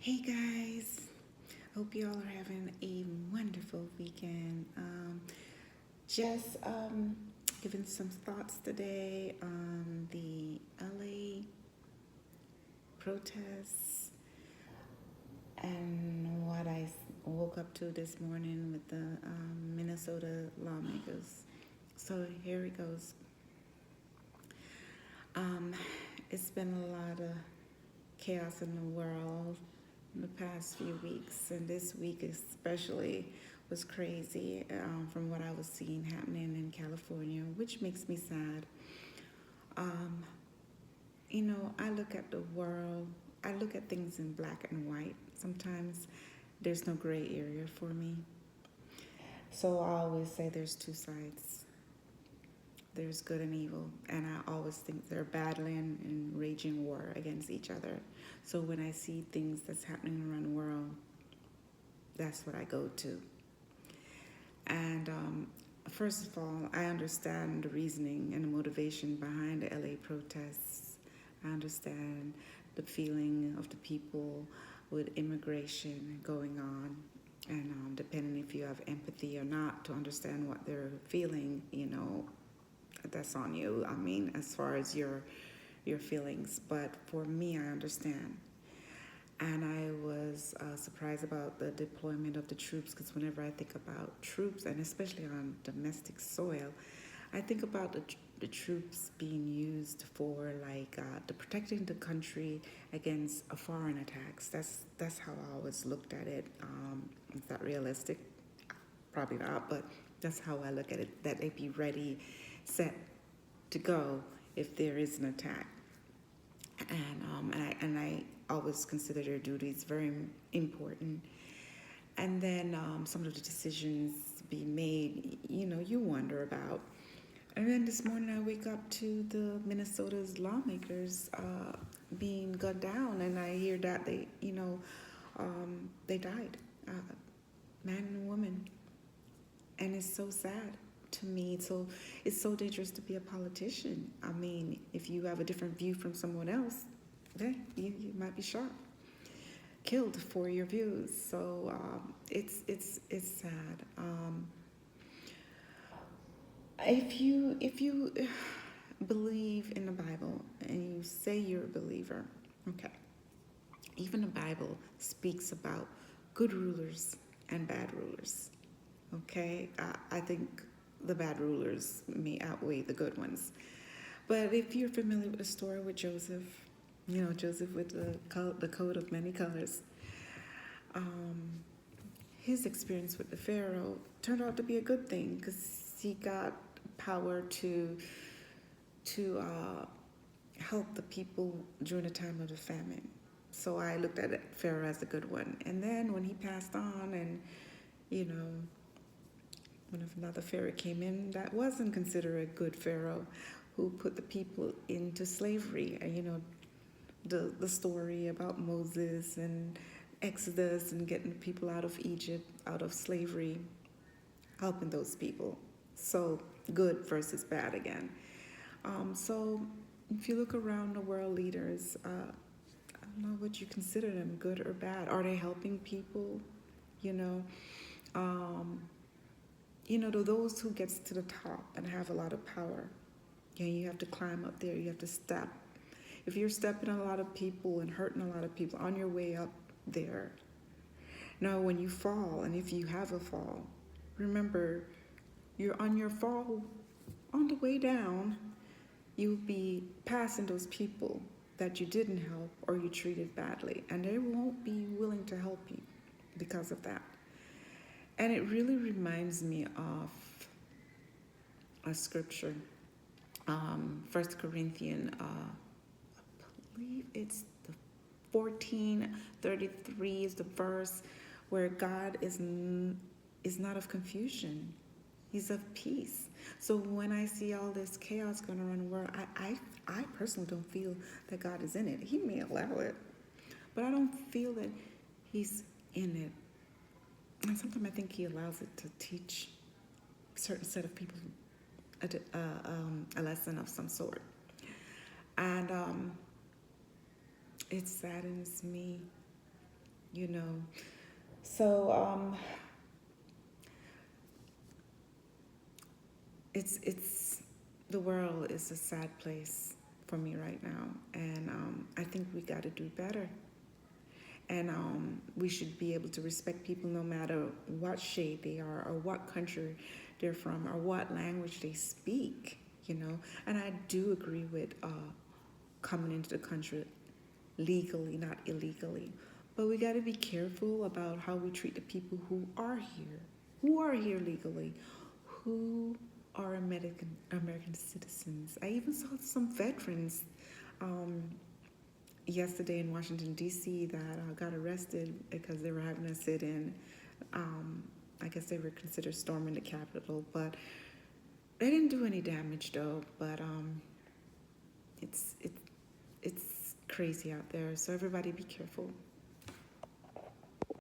Hey guys, hope you all are having a wonderful weekend. Just giving some thoughts today on the LA protests and what I woke up to this morning with the Minnesota lawmakers. So here it goes. Um, it's been a lot of chaos in the world in the past few weeks, and this week especially was crazy from what I was seeing happening in California, which makes me sad. Um, I look at the world, I look at things in black and white. Sometimes there's no gray area for me. So I always say there's two sides. There's good and evil, and I always think they're battling and raging war against each other. So when I see things that's happening around the world, that's what I go to. And first of all, I understand the reasoning and the motivation behind the LA protests. I understand the feeling of the people with immigration going on. And depending if you have empathy or not to understand what they're feeling, that's on you. I mean, as far as your feelings. But for me, I understand. And I was surprised about the deployment of the troops because whenever I think about troops, and especially on domestic soil, I think about the troops being used for the protecting the country against foreign attacks. That's how I always looked at it. Is that realistic? Probably not, but that's how I look at it. That they be ready, set to go if there is an attack. And I always consider their duties very important. And then some of the decisions being made, you wonder about. And then this morning I wake up to the Minnesota's lawmakers being gunned down, and I hear that they died, man and woman, and it's so sad to me. So it's so dangerous to be a politician. I mean, if you have a different view from someone else, then you might be shot, killed for your views. So it's sad. If you believe in the Bible and you say you're a believer, okay, even the Bible speaks about good rulers and bad rulers. Okay, I think the bad rulers may outweigh the good ones. But if you're familiar with the story with Joseph, Joseph with the coat of many colors, um, his experience with the Pharaoh turned out to be a good thing because he got power to help the people during the time of the famine. So I looked at Pharaoh as a good one. And then when he passed on, and you know, when another Pharaoh came in, that wasn't considered a good Pharaoh, who put the people into slavery. And the story about Moses and Exodus and getting the people out of Egypt, out of slavery, helping those people. So good versus bad again. So if you look around the world leaders, I don't know what you consider them, good or bad. Are they helping people? You know, um, to those who gets to the top and have a lot of power, you have to climb up there. You have to step. If you're stepping on a lot of people and hurting a lot of people on your way up there, now when you fall, and if you have a fall, remember you're on your fall. On the way down, you'll be passing those people that you didn't help or you treated badly, and they won't be willing to help you because of that. And it really reminds me of a scripture, 1 Corinthians, I believe it's the 14:33 is the verse where God is not of confusion. He's of peace. So when I see all this chaos going around the world, I personally don't feel that God is in it. He may allow it, but I don't feel that He's in it. And sometimes I think He allows it to teach a certain set of people a lesson of some sort. And it saddens me you know. So it's the world is a sad place for me right now, and I think we got to do better. And we should be able to respect people no matter what shade they are, or what country they're from, or what language they speak. You know, and I do agree with coming into the country legally, not illegally. But we got to be careful about how we treat the people who are here legally, who are American citizens. I even saw some veterans um, yesterday in Washington D.C. that got arrested because they were having a sit-in. Um, I guess they were considered storming the Capitol, but they didn't do any damage though. But it's it's crazy out there. So everybody be careful.